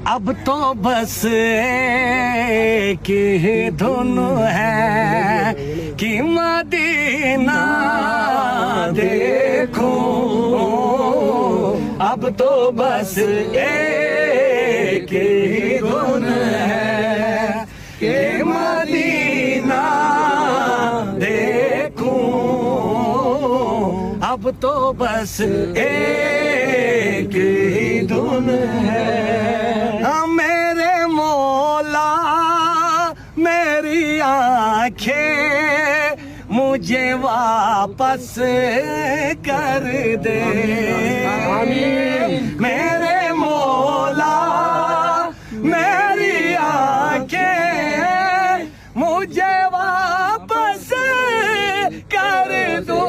اب تو بس ایک ہی دھن ہے کہ مدینہ دیکھوں، اب تو بس ایک ہی دھن ہے کہ مدینہ دیکھوں، اب تو بس ایک ہی دھن ہے۔ میرے مولا میری آنکھیں مجھے واپس کر دے، میرے مولا میری آنکھیں مجھے واپس کر دے،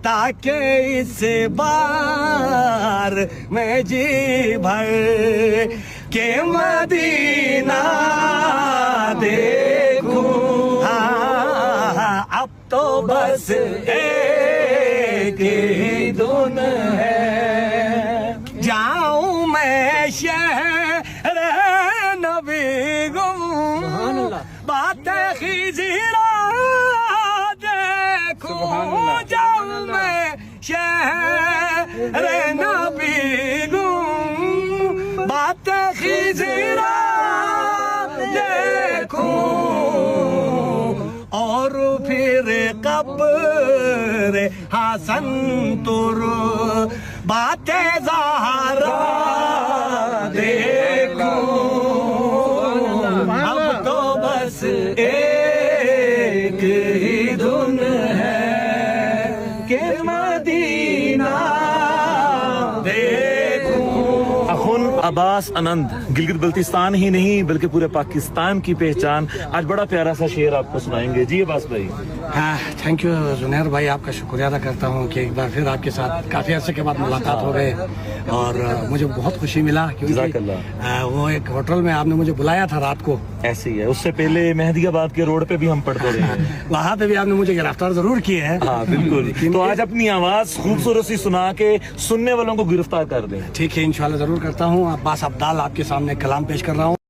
تاکہ اس بار میں جی بھر کے مدینہ دیکھوں، اب تو بس ایک ہی دھن ہے۔ جاؤں میں شہر نبی گم، بات خضرا دیکھوں، جاؤں میں شہر نبی گم، بات خضرا دیکھوں، اور پھر قبر حسن تر بات زہرا دیکھوں، اب تو بس ایک ہی دھن ہے کہ مدینہ دیکھوں۔ اخن عباس انند گلگت بلتستان ہی نہیں بلکہ پورے پاکستان کی پہچان، آج بڑا پیارا سا شعر آپ کو سنائیں گے۔ جی عباس بھائی۔ تھینک یو زنیر بھائی، آپ کا شکریہ ادا کرتا ہوں کہ ایک بار پھر آپ کے ساتھ کافی عرصے کے بعد ملاقات ہو گئے، اور مجھے بہت خوشی ملا جزاک کیونکہ اللہ۔ وہ ایک ہوٹل میں آپ نے مجھے بلایا تھا رات کو، ایسے ہی ہے، اس سے پہلے مہدی آباد کے روڈ پہ بھی ہم پڑھتے رہے ہیں، وہاں پہ بھی آپ نے مجھے گرفتار ضرور کیے ہیں۔ ہاں بالکل، تو آج اپنی آواز خوبصورت سی سنا کے سننے والوں کو گرفتار کر دیں۔ ٹھیک ہے، انشاءاللہ ضرور کرتا ہوں۔ عباس عبدال آپ کے سامنے کلام پیش کر رہا ہوں۔